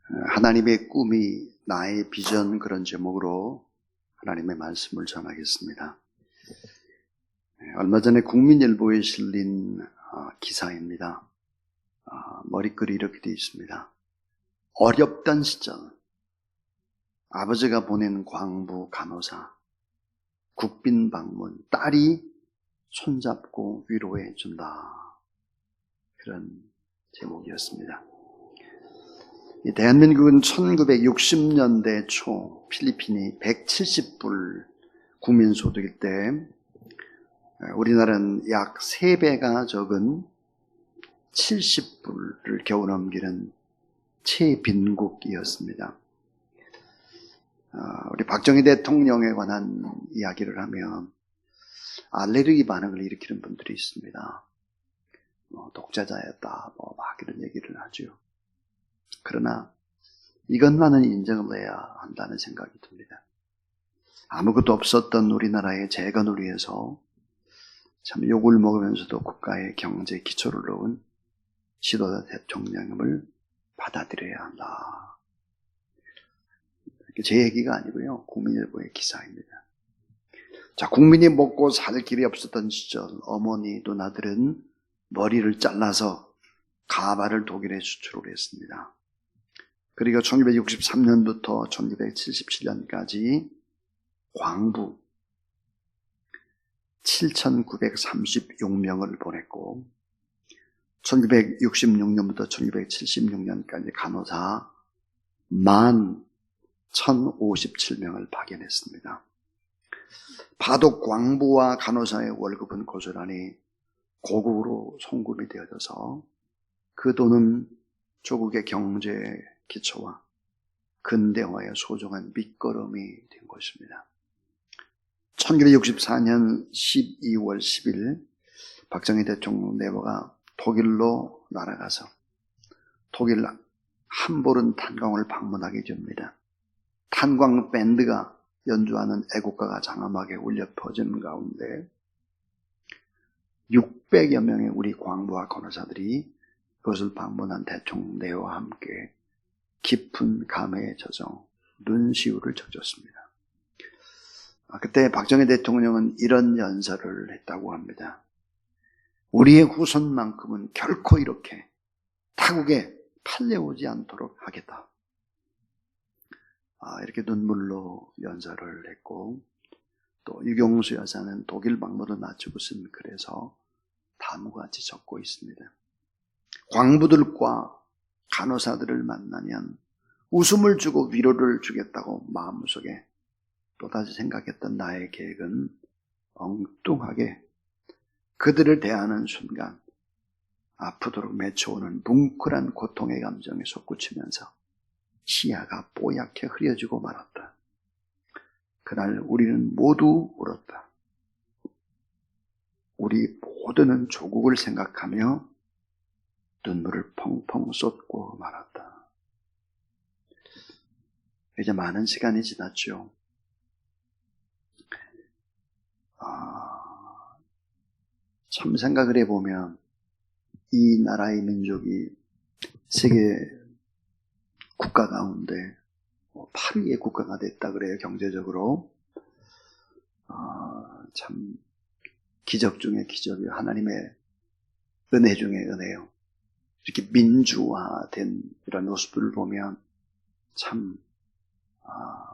하나님의 꿈이 나의 비전, 그런 제목으로 하나님의 말씀을 전하겠습니다. 얼마 전에 국민일보에 실린 기사입니다. 머리글이 이렇게 되어 있습니다. 어렵던 시절 아버지가 보낸 광부 간호사, 국빈 방문, 딸이 손잡고 위로해 준다. 그런 제목이었습니다. 대한민국은 1960년대 초 필리핀이 170불 국민소득일 때 우리나라는 약 3배가 적은 70불을 겨우 넘기는 최빈국이었습니다. 우리 박정희 대통령에 관한 이야기를 하면 알레르기 반응을 일으키는 분들이 있습니다. 독재자였다, 막 이런 얘기를 하죠. 그러나 이것만은 인정을 해야 한다는 생각이 듭니다. 아무것도 없었던 우리나라의 재건을 위해서 참 욕을 먹으면서도 국가의 경제 기초를 놓은 지도자 대통령임을 받아들여야 한다. 제 얘기가 아니고요, 국민일보의 기사입니다. 자, 국민이 먹고 살 길이 없었던 시절 어머니, 누나들은 머리를 잘라서 가발을 독일에 수출을 했습니다. 그리고 1963년부터 1977년까지 광부 7,936명을 보냈고, 1966년부터 1976년까지 간호사 11,057명을 파견했습니다. 바둑 광부와 간호사의 월급은 고스란히 고급으로 송금이 되어져서 그 돈은 조국의 경제 기초와 근대화의 소중한 밑거름이 된 것입니다. 1964년 12월 10일 박정희 대통령 내부가 독일로 날아가서 독일 함보른 탄광을 방문하게 됩니다. 탄광 밴드가 연주하는 애국가가 장엄하게 울려 퍼지는 가운데 600여 명의 우리 광부와 간호사들이 그것을 방문한 대통령 내와 함께 깊은 감회에 젖어 눈시울을 적셨습니다. 그때 박정희 대통령은 이런 연설을 했다고 합니다. 우리의 후손만큼은 결코 이렇게 타국에 팔려오지 않도록 하겠다. 이렇게 눈물로 연설을 했고, 또 유경수 여사는 독일 방문을 마치고 쓴 글에서 다음과 같이 적고 있습니다. 광부들과 간호사들을 만나면 웃음을 주고 위로를 주겠다고 마음속에 또다시 생각했던 나의 계획은 엉뚱하게 그들을 대하는 순간 아프도록 맺혀오는 뭉클한 고통의 감정에 솟구치면서 시야가 뽀얗게 흐려지고 말았다. 그날 우리는 모두 울었다. 우리 모두는 조국을 생각하며 눈물을 펑펑 쏟고 말았다. 이제 많은 시간이 지났죠. 참 생각을 해보면 이 나라의 민족이 세계 국가 가운데 8위의 국가가 됐다 그래요. 경제적으로. 참 기적 중에 기적이에요. 하나님의 은혜 중에 은혜요. 이렇게 민주화된 이런 모습들을 보면 참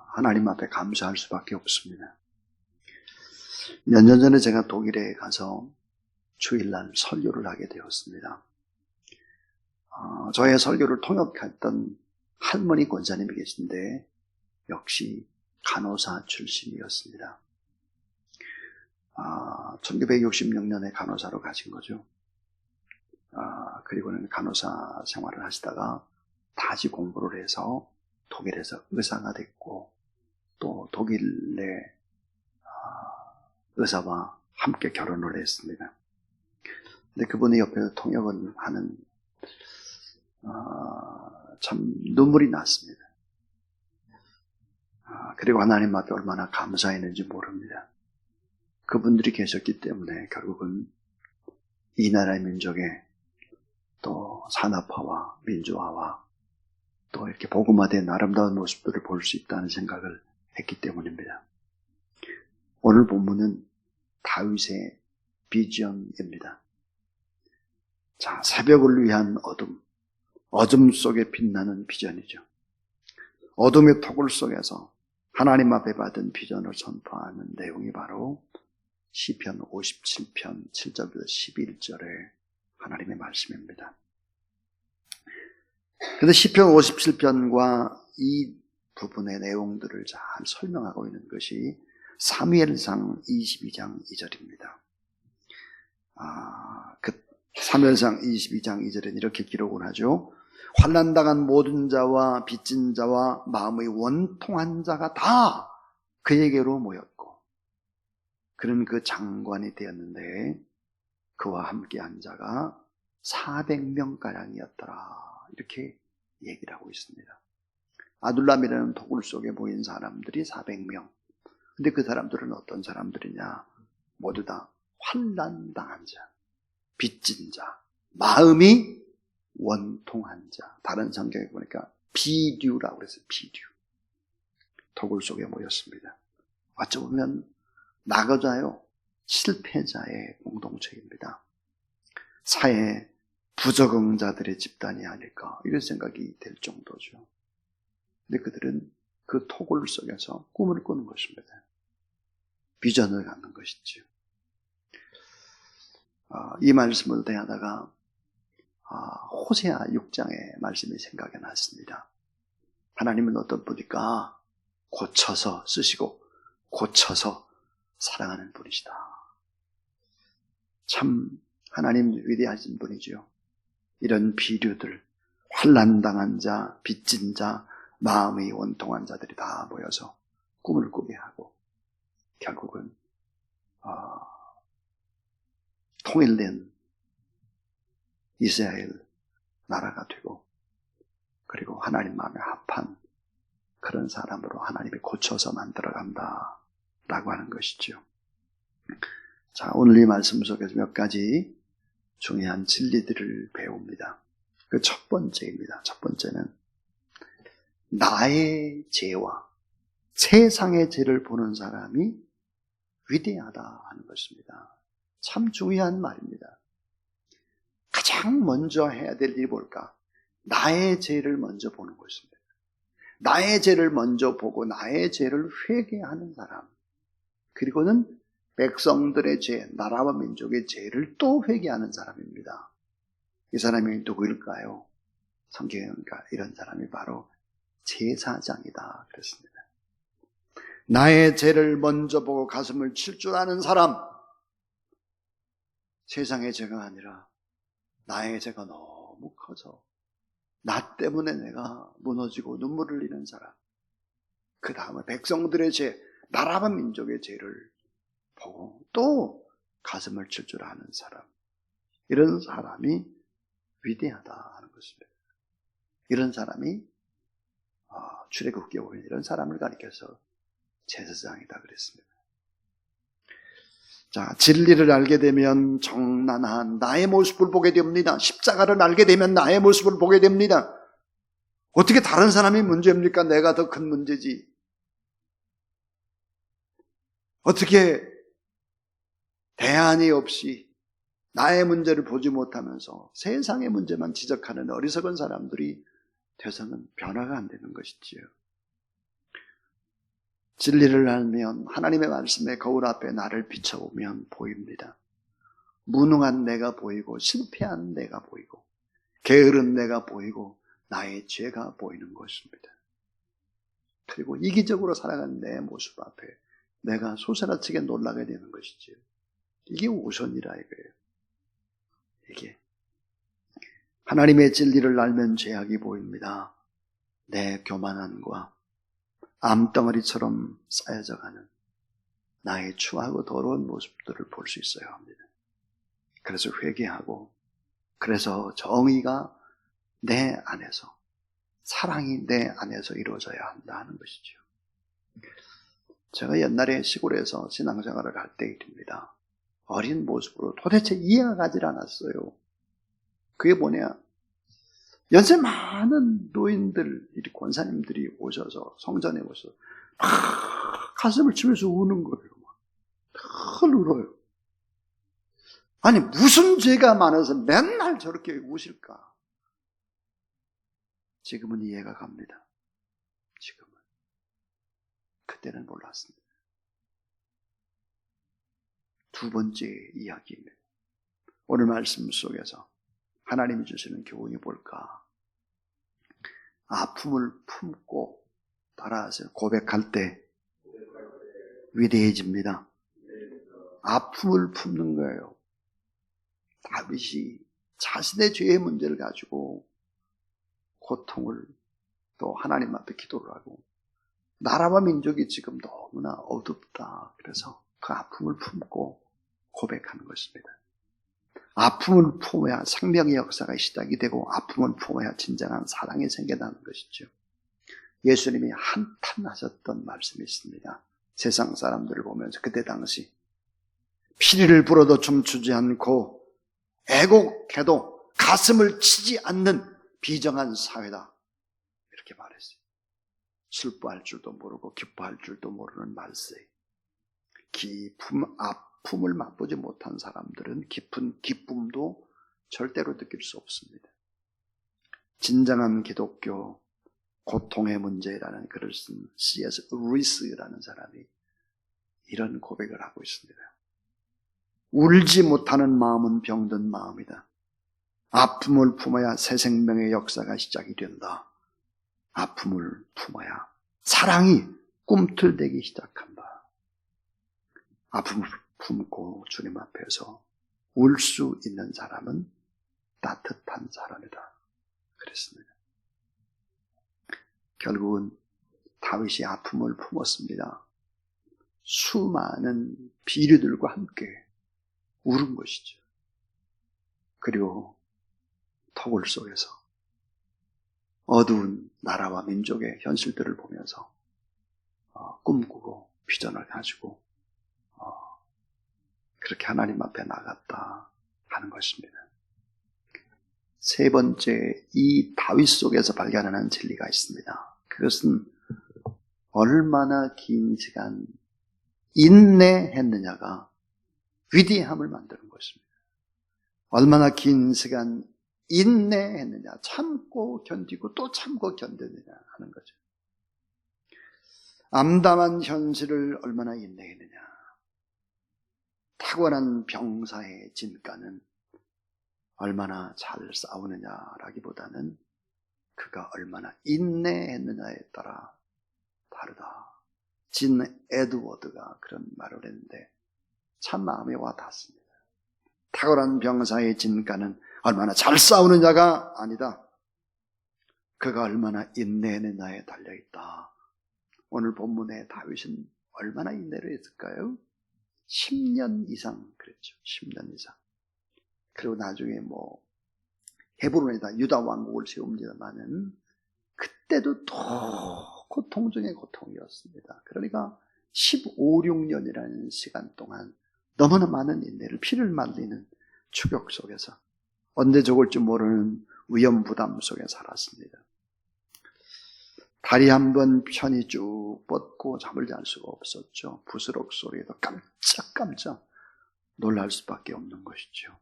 하나님 앞에 감사할 수밖에 없습니다. 몇 년 전에 제가 독일에 가서 주일날 설교를 하게 되었습니다. 저의 설교를 통역했던 할머니 권사님이 계신데 역시 간호사 출신이었습니다. 1966년에 간호사로 가신 거죠. 그리고는 간호사 생활을 하시다가 다시 공부를 해서 독일에서 의사가 됐고, 또 독일 내 의사와 함께 결혼을 했습니다. 근데 그분의 옆에서 통역을 하는 참 눈물이 났습니다. 그리고 하나님 앞에 얼마나 감사했는지 모릅니다. 그분들이 계셨기 때문에 결국은 이 나라의 민족의 또 산업화와 민주화와 또 이렇게 복음화된 아름다운 모습들을 볼 수 있다는 생각을 했기 때문입니다. 오늘 본문은 다윗의 비전입니다. 자, 새벽을 위한 어둠 속에 빛나는 비전이죠. 어둠의 토굴 속에서 하나님 앞에 받은 비전을 선포하는 내용이 바로 시편 57편 7절부터 11절의 하나님의 말씀입니다. 그런데 시편 57편과 이 부분의 내용들을 잘 설명하고 있는 것이 사무엘상 22장 2절입니다. 사무엘상 22장 2절에는 이렇게 기록을 하죠. 환난당한 모든 자와 빚진 자와 마음의 원통한 자가 다 그에게로 모였고 그는 그 장관이 되었는데 그와 함께한 자가 400명가량이었더라. 이렇게 얘기를 하고 있습니다. 아둘람이라는 토굴 속에 모인 사람들이 400명. 근데 그 사람들은 어떤 사람들이냐? 모두 다 환난당한 자, 빚진 자, 마음이 원통한 자. 다른 성경에 보니까 비류라고 그랬어요. 비류. 토굴 속에 모였습니다. 어쩌면 나그자요, 실패자의 공동체입니다. 사회 부적응자들의 집단이 아닐까 이런 생각이 될 정도죠. 근데 그들은 그 토굴 속에서 꿈을 꾸는 것입니다. 비전을 갖는 것이지요. 이 말씀을 대하다가 호세아 6장의 말씀이 생각이 났습니다. 하나님은 어떤 분일까? 고쳐서 쓰시고 고쳐서 사랑하는 분이시다. 참 하나님 위대하신 분이죠. 이런 비류들, 환난당한 자, 빚진 자, 마음이 원통한 자들이 다 모여서 꿈을 꾸게 하고 결국은 통일된 이스라엘 나라가 되고 그리고 하나님 마음에 합한 그런 사람으로 하나님이 고쳐서 만들어간다 라고 하는 것이죠. 자, 오늘 이 말씀 속에서 몇 가지 중요한 진리들을 배웁니다. 그 첫 번째입니다. 첫 번째는 나의 죄와 세상의 죄를 보는 사람이 위대하다 하는 것입니다. 참 중요한 말입니다. 가장 먼저 해야 될 일이 뭘까? 나의 죄를 먼저 보는 것입니다. 나의 죄를 먼저 보고 나의 죄를 회개하는 사람, 그리고는 백성들의 죄, 나라와 민족의 죄를 또 회개하는 사람입니다. 이 사람이 누구일까요? 성경이니까 이런 사람이 바로 제사장이다 그랬습니다. 나의 죄를 먼저 보고 가슴을 칠 줄 아는 사람, 세상의 죄가 아니라 나의 죄가 너무 커서 나 때문에 내가 무너지고 눈물을 흘리는 사람, 그 다음에 백성들의 죄, 나라와 민족의 죄를 보고 또 가슴을 칠 줄 아는 사람, 이런 사람이 위대하다 하는 것입니다. 이런 사람이 출애굽기에 보면 이런 사람을 가리켜서 제사장이다 그랬습니다. 자, 진리를 알게 되면 정난한 나의 모습을 보게 됩니다. 십자가를 알게 되면 나의 모습을 보게 됩니다. 어떻게 다른 사람이 문제입니까? 내가 더 큰 문제지. 어떻게 대안이 없이 나의 문제를 보지 못하면서 세상의 문제만 지적하는 어리석은 사람들이 돼서는 변화가 안 되는 것이지요. 진리를 알면 하나님의 말씀에 거울 앞에 나를 비춰보면 보입니다. 무능한 내가 보이고 실패한 내가 보이고 게으른 내가 보이고 나의 죄가 보이는 것입니다. 그리고 이기적으로 살아가는 내 모습 앞에 내가 소스라치게 놀라게 되는 것이지요. 이게 우선이라 이거예요. 이게 하나님의 진리를 알면 죄악이 보입니다. 내 교만함과 암덩어리처럼 쌓여져 가는 나의 추하고 더러운 모습들을 볼 수 있어야 합니다. 그래서 회개하고, 그래서 정의가 내 안에서, 사랑이 내 안에서 이루어져야 한다는 것이죠. 제가 옛날에 시골에서 신앙생활을 할 때 일입니다. 어린 모습으로 도대체 이해가 가질 않았어요. 그게 뭐냐? 연세 많은 노인들, 권사님들이 오셔서 성전에 오셔서 막 가슴을 치면서 우는 거예요. 막 울어요. 아니 무슨 죄가 많아서 맨날 저렇게 우실까? 지금은 이해가 갑니다. 지금은. 그때는 몰랐습니다. 두 번째 이야기입니다. 오늘 말씀 속에서 하나님이 주시는 교훈이 뭘까? 아픔을 품고 따라하세요. 고백할 때 위대해집니다. 아픔을 품는 거예요. 다윗이 자신의 죄의 문제를 가지고 고통을 또 하나님 앞에 기도를 하고 나라와 민족이 지금 너무나 어둡다. 그래서 그 아픔을 품고 고백하는 것입니다. 아픔을 품어야 생명의 역사가 시작이 되고 아픔을 품어야 진정한 사랑이 생겨나는 것이죠. 예수님이 한탄하셨던 말씀이 있습니다. 세상 사람들을 보면서 그때 당시 피리를 불어도 춤추지 않고 애곡해도 가슴을 치지 않는 비정한 사회다. 이렇게 말했어요. 슬퍼할 줄도 모르고 기뻐할 줄도 모르는 말세. 아픔을 맛보지 못한 사람들은 깊은 기쁨도 절대로 느낄 수 없습니다. 진정한 기독교 고통의 문제라는 글을 쓴 C.S. 루이스라는 사람이 이런 고백을 하고 있습니다. 울지 못하는 마음은 병든 마음이다. 아픔을 품어야 새 생명의 역사가 시작이 된다. 아픔을 품어야 사랑이 꿈틀대기 시작한다. 아픔을 품고 주님 앞에서 울 수 있는 사람은 따뜻한 사람이다. 그랬습니다. 결국은 다윗이 아픔을 품었습니다. 수많은 비류들과 함께 울은 것이죠. 그리고 터굴 속에서 어두운 나라와 민족의 현실들을 보면서 꿈꾸고 비전을 가지고 그렇게 하나님 앞에 나갔다 하는 것입니다. 세 번째, 이 다윗 속에서 발견하는 진리가 있습니다. 그것은 얼마나 긴 시간 인내했느냐가 위대함을 만드는 것입니다. 얼마나 긴 시간 인내했느냐, 참고 견디고 또 참고 견디느냐 하는 거죠. 암담한 현실을 얼마나 인내했느냐. 타고난 병사의 진가는 얼마나 잘 싸우느냐라기보다는 그가 얼마나 인내했느냐에 따라 다르다. 진 에드워드가 그런 말을 했는데 참 마음에 와 닿습니다. 탁월한 병사의 진가는 얼마나 잘 싸우느냐가 아니다. 그가 얼마나 인내했느냐에 달려있다. 오늘 본문에 다윗은 얼마나 인내를 했을까요? 10년 이상 그랬죠. 10년 이상. 그리고 나중에 헤브론에다 유다 왕국을 세웁니다만은 그때도 또 고통 중에 고통이었습니다. 그러니까 15, 16년이라는 시간 동안 너무나 많은 인내를 피를 말리는 추격 속에서 언제 죽을지 모르는 위험 부담 속에 살았습니다. 다리 한번 편히 쭉 뻗고 잠을 잘 수가 없었죠. 부스럭 소리에도 깜짝깜짝 놀랄 수밖에 없는 것이죠.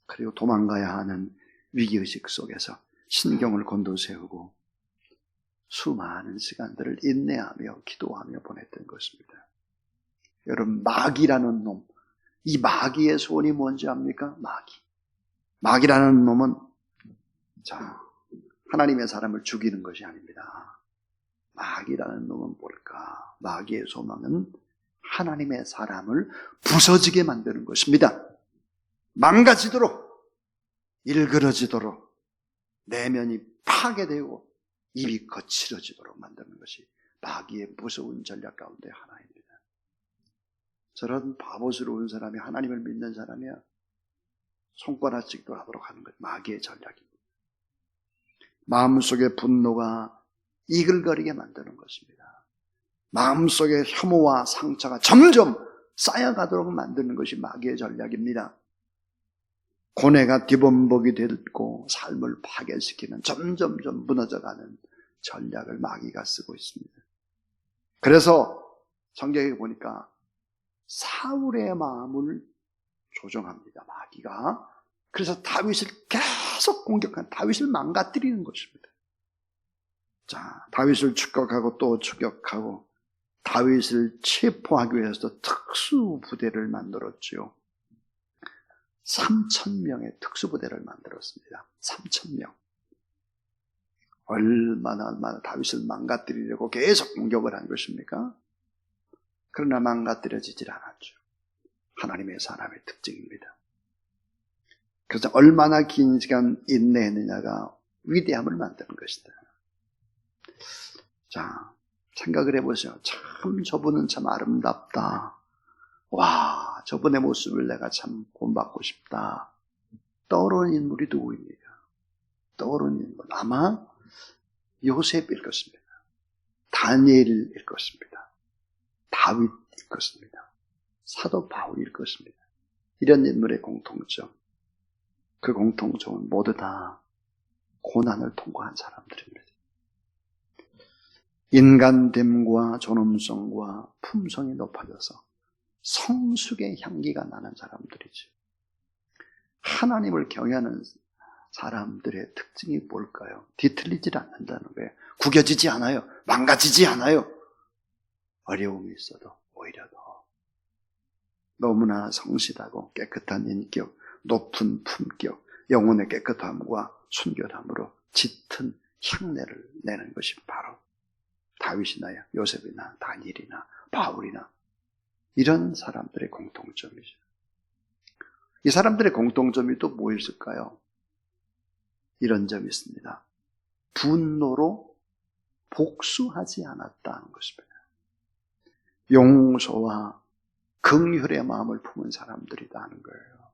그리고 도망가야 하는 위기의식 속에서 신경을 곤두세우고 수많은 시간들을 인내하며 기도하며 보냈던 것입니다. 여러분, 마귀라는 놈, 이 마귀의 소원이 뭔지 압니까? 마귀라는 놈은 하나님의 사람을 죽이는 것이 아닙니다. 마귀라는 놈은 뭘까? 마귀의 소망은 하나님의 사람을 부서지게 만드는 것입니다. 망가지도록, 일그러지도록, 내면이 파괴되고 입이 거칠어지도록 만드는 것이 마귀의 무서운 전략 가운데 하나입니다. 저런 바보스러운 사람이 하나님을 믿는 사람이야 손가락질도 하도록 하는 것, 마귀의 전략입니다. 마음속의 분노가 이글거리게 만드는 것입니다. 마음속의 혐오와 상처가 점점 쌓여가도록 만드는 것이 마귀의 전략입니다. 고뇌가 뒤범벅이 되고 삶을 파괴시키는 점점점 무너져가는 전략을 마귀가 쓰고 있습니다. 그래서 성경에 보니까 사울의 마음을 조종합니다, 마귀가. 그래서 다윗을 계속 공격한, 다윗을 망가뜨리는 것입니다. 자, 다윗을 추격하고 또 추격하고 다윗을 체포하기 위해서 특수 부대를 만들었지요. 3,000명의 특수 부대를 만들었습니다. 3,000명. 얼마나 다윗을 망가뜨리려고 계속 공격을 한 것입니까? 그러나 망가뜨려지질 않았죠. 하나님의 사람의 특징입니다. 그래서 얼마나 긴 시간 인내했느냐가 위대함을 만드는 것이다. 자, 생각을 해보세요. 참 저분은 참 아름답다. 와, 저분의 모습을 내가 참 본받고 싶다. 떠오르는 인물이 누구입니까? 떠오르는 인물, 아마 요셉일 것입니다. 다니엘일 것입니다. 다윗일 것입니다. 사도 바울일 것입니다. 이런 인물의 공통점, 그 공통점은 모두 다 고난을 통과한 사람들입니다. 인간됨과 존엄성과 품성이 높아져서 성숙의 향기가 나는 사람들이죠. 하나님을 경외하는 사람들의 특징이 뭘까요? 뒤틀리지 않는다는 거예요. 구겨지지 않아요. 망가지지 않아요. 어려움이 있어도 오히려 더 너무나 성실하고 깨끗한 인격, 높은 품격, 영혼의 깨끗함과 순결함으로 짙은 향내를 내는 것이 바로 다윗이나 요셉이나 다니엘이나 바울이나 이런 사람들의 공통점이죠. 이 사람들의 공통점이 또 뭐였을까요? 이런 점이 있습니다. 분노로 복수하지 않았다는 것입니다. 용서와 긍휼의 마음을 품은 사람들이라는 거예요.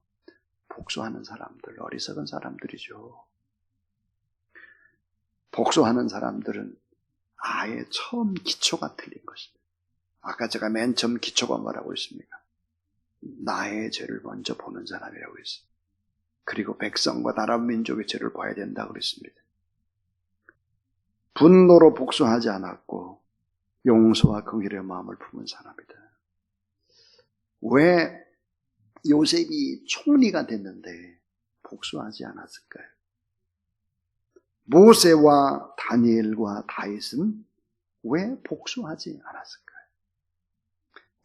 복수하는 사람들, 어리석은 사람들이죠. 복수하는 사람들은 아예 처음 기초가 틀린 것입니다. 아까 제가 맨 처음 기초가 뭐라고 했습니까? 나의 죄를 먼저 보는 사람이라고 했습니다. 그리고 백성과 나라 민족의 죄를 봐야 된다고 그랬습니다. 분노로 복수하지 않았고 용서와 긍휼의 마음을 품은 사람이다. 왜 요셉이 총리가 됐는데 복수하지 않았을까요? 모세와 다니엘과 다윗은 왜 복수하지 않았을까요?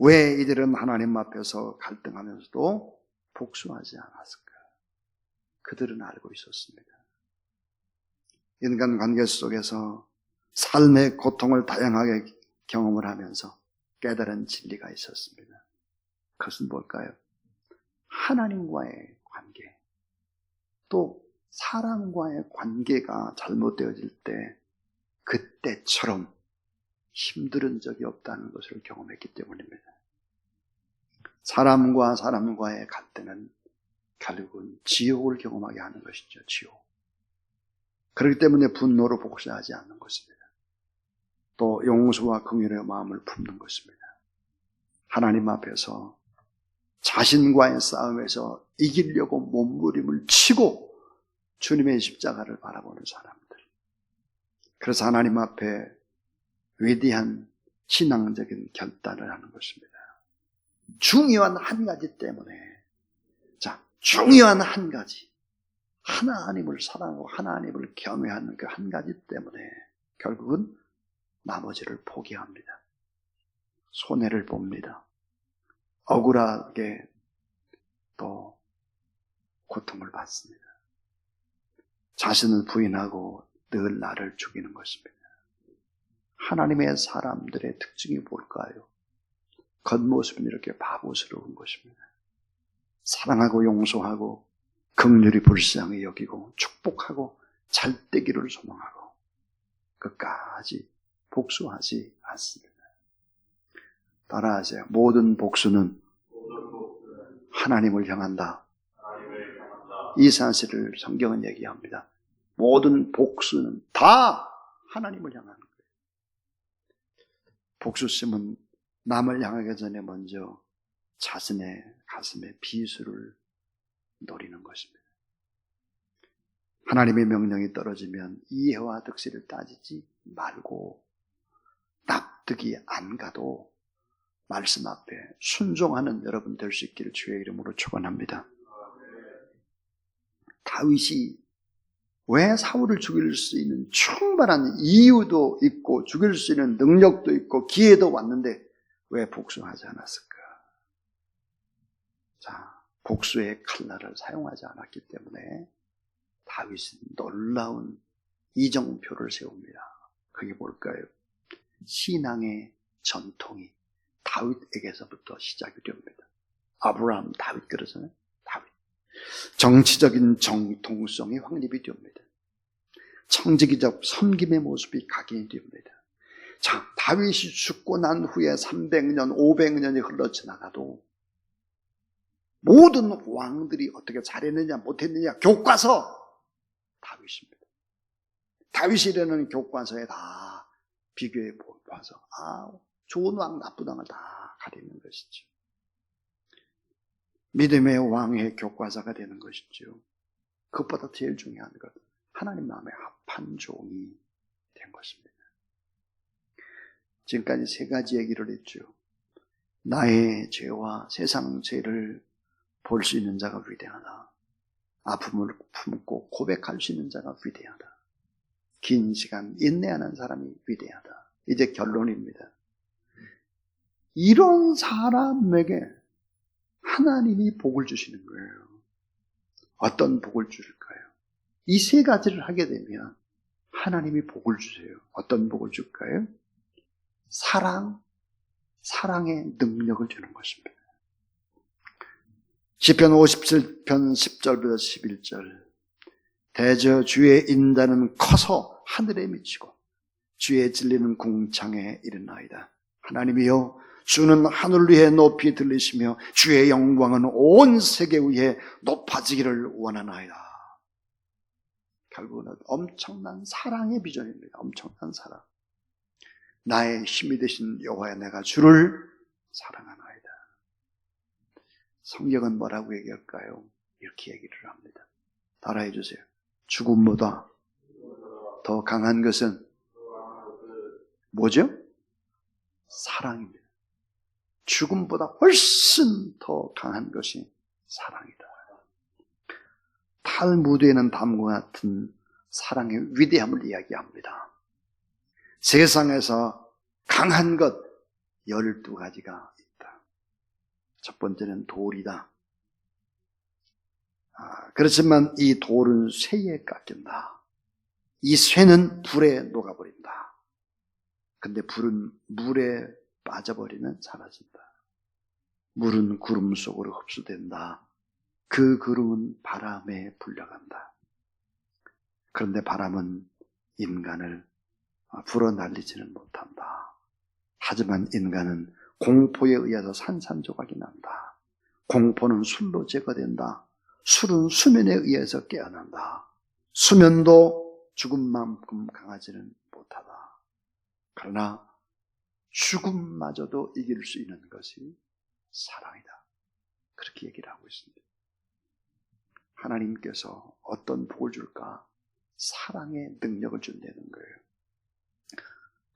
왜 이들은 하나님 앞에서 갈등하면서도 복수하지 않았을까요? 그들은 알고 있었습니다. 인간관계 속에서 삶의 고통을 다양하게 경험을 하면서 깨달은 진리가 있었습니다. 그것은 뭘까요? 하나님과의 관계, 또 사람과의 관계가 잘못되어질 때 그때처럼 힘들은 적이 없다는 것을 경험했기 때문입니다. 사람과 사람과의 갈등은 결국은 지옥을 경험하게 하는 것이죠. 지옥. 그렇기 때문에 분노로 복수하지 않는 것입니다. 또 용서와 긍휼의 마음을 품는 것입니다. 하나님 앞에서 자신과의 싸움에서 이기려고 몸부림을 치고 주님의 십자가를 바라보는 사람들. 그래서 하나님 앞에 위대한 신앙적인 결단을 하는 것입니다. 중요한 한 가지 때문에, 자, 중요한 한 가지, 하나님을 사랑하고 하나님을 경외하는 그 한 가지 때문에 결국은 나머지를 포기합니다. 손해를 봅니다. 억울하게 또 고통을 받습니다. 자신을 부인하고 늘 나를 죽이는 것입니다. 하나님의 사람들의 특징이 뭘까요? 겉모습은 이렇게 바보스러운 것입니다. 사랑하고 용서하고 긍휼히 불쌍히 여기고 축복하고 잘되기를 소망하고 끝까지 복수하지 않습니다. 따라하세요. 모든 복수는 하나님을 향한다. 이 사실을 성경은 얘기합니다. 모든 복수는 다 하나님을 향하는 거예요. 복수심은 남을 향하기 전에 먼저 자신의 가슴에 비수를 노리는 것입니다. 하나님의 명령이 떨어지면 이해와 득실을 따지지 말고 납득이 안 가도 말씀 앞에 순종하는 여러분 될 수 있기를 주의 이름으로 축원합니다. 다윗이 왜 사울을 죽일 수 있는 충분한 이유도 있고 죽일 수 있는 능력도 있고 기회도 왔는데 왜 복수하지 않았을까? 자, 복수의 칼날을 사용하지 않았기 때문에 다윗은 놀라운 이정표를 세웁니다. 그게 뭘까요? 신앙의 전통이 다윗에게서부터 시작이 됩니다. 아브라함, 다윗 그러잖아요. 다윗. 정치적인 정통성이 확립이 됩니다. 청지기적 섬김의 모습이 각인이 됩니다. 자, 다윗이 죽고 난 후에 300년, 500년이 흘러 지나가도 모든 왕들이 어떻게 잘했느냐 못했느냐 교과서 다윗입니다. 다윗이라는 교과서에 다 비교해 봐서 좋은 왕, 나쁜 왕을 다 가리는 것이죠. 믿음의 왕의 교과서가 되는 것이죠. 그것보다 제일 중요한 것, 하나님 마음에 합한 종이 된 것입니다. 지금까지 세 가지 얘기를 했죠. 나의 죄와 세상 죄를 볼 수 있는 자가 위대하다. 아픔을 품고 고백할 수 있는 자가 위대하다. 긴 시간 인내하는 사람이 위대하다. 이제 결론입니다. 이런 사람에게 하나님이 복을 주시는 거예요. 어떤 복을 주실까요? 이 세 가지를 하게 되면 하나님이 복을 주세요. 어떤 복을 줄까요? 사랑의 능력을 주는 것입니다. 시편 57편 10절부터 11절. 대저 주의 인자는 커서 하늘에 미치고 주의 진리는 궁창에 이르나이다. 하나님이여, 주는 하늘 위에 높이 들리시며 주의 영광은 온 세계 위에 높아지기를 원하나이다. 결국은 엄청난 사랑의 비전입니다. 엄청난 사랑. 나의 힘이 되신 여호와여, 내가 주를 사랑하나이다. 성경은 뭐라고 얘기할까요? 이렇게 얘기를 합니다. 따라해 주세요. 죽음보다 더 강한 것은 뭐죠? 사랑입니다. 죽음보다 훨씬 더 강한 것이 사랑이다. 탈무드에는 다음과 같은 사랑의 위대함을 이야기합니다. 세상에서 강한 것 12가지가 있다. 첫 번째는 돌이다. 그렇지만 이 돌은 쇠에 깎인다. 이 쇠는 불에 녹아버린다. 근데 불은 물에 빠져버리면 사라진다. 물은 구름 속으로 흡수된다. 그 구름은 바람에 불려간다. 그런데 바람은 인간을 불어날리지는 못한다. 하지만 인간은 공포에 의해서 산산조각이 난다. 공포는 술로 제거된다. 술은 수면에 의해서 깨어난다. 수면도 죽음만큼 강하지는 못하다. 그러나 죽음마저도 이길 수 있는 것이 사랑이다. 그렇게 얘기를 하고 있습니다. 하나님께서 어떤 복을 줄까? 사랑의 능력을 준다는 거예요.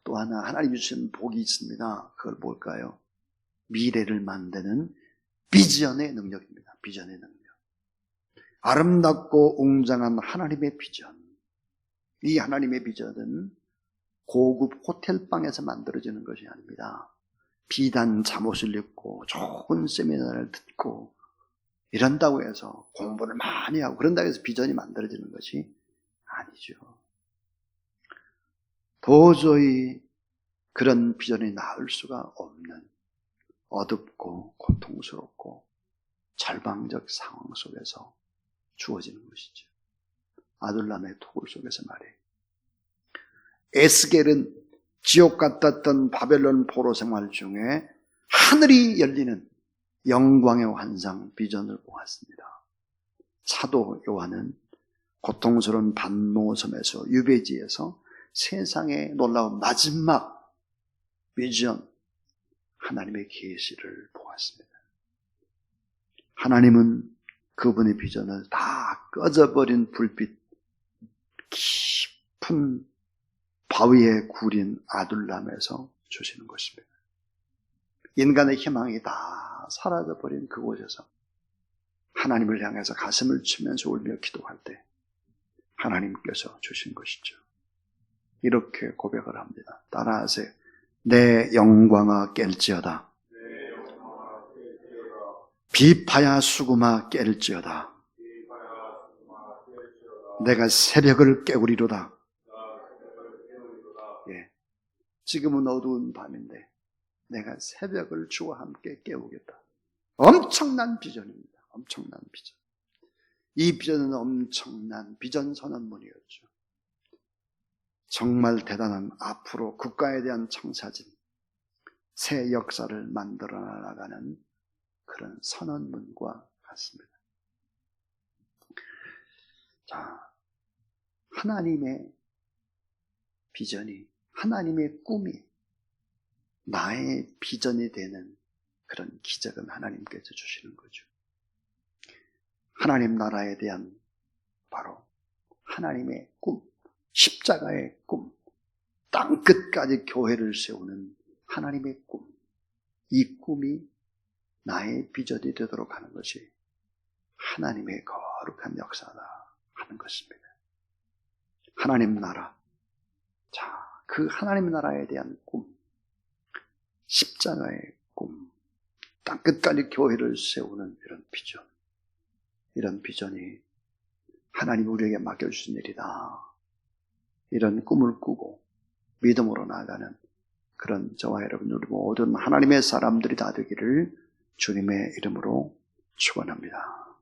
또 하나 하나님이 주신 복이 있습니다. 그걸 뭘까요? 미래를 만드는 비전의 능력입니다. 비전의 능력. 아름답고 웅장한 하나님의 비전. 이 하나님의 비전은 고급 호텔방에서 만들어지는 것이 아닙니다. 비단 잠옷을 입고 좋은 세미나를 듣고 이런다고 해서 공부를 많이 하고 그런다고 해서 비전이 만들어지는 것이 아니죠. 도저히 그런 비전이 나올 수가 없는 어둡고 고통스럽고 절망적 상황 속에서 주어지는 것이죠. 아둘람의 토굴 속에서 말이에요. 에스겔은 지옥 같았던 바벨론 포로 생활 중에 하늘이 열리는 영광의 환상 비전을 보았습니다. 사도 요한은 고통스러운 반모섬에서 유배지에서 세상의 놀라운 마지막 비전, 하나님의 계시를 보았습니다. 하나님은 그분의 비전을 다 꺼져버린 불빛, 깊은 바위에 구린 아둘람에서 주시는 것입니다. 인간의 희망이 다 사라져버린 그곳에서 하나님을 향해서 가슴을 치면서 울며 기도할 때 하나님께서 주신 것이죠. 이렇게 고백을 합니다. 따라하세요. 내 영광아 깰지어다. 비파야 수구마 깰지어다. 내가 새벽을 깨우리로다. 예. 지금은 어두운 밤인데 내가 새벽을 주와 함께 깨우겠다. 엄청난 비전입니다. 엄청난 비전. 이 비전은 엄청난 비전 선언문이었죠. 정말 대단한 앞으로 국가에 대한 청사진, 새 역사를 만들어 나가는 그런 선언문과 같습니다. 자, 하나님의 비전이, 하나님의 꿈이 나의 비전이 되는 그런 기적은 하나님께서 주시는 거죠. 하나님 나라에 대한 바로 하나님의 꿈, 십자가의 꿈, 땅끝까지 교회를 세우는 하나님의 꿈, 이 꿈이 나의 비전이 되도록 하는 것이 하나님의 거룩한 역사다 하는 것입니다. 하나님 나라, 자, 그 하나님 나라에 대한 꿈, 십자가의 꿈, 땅끝까지 교회를 세우는 이런 비전, 이런 비전이 하나님 우리에게 맡겨주신 일이다. 이런 꿈을 꾸고 믿음으로 나아가는 그런 저와 여러분 우리 모든 하나님의 사람들이 다 되기를 주님의 이름으로 축원합니다.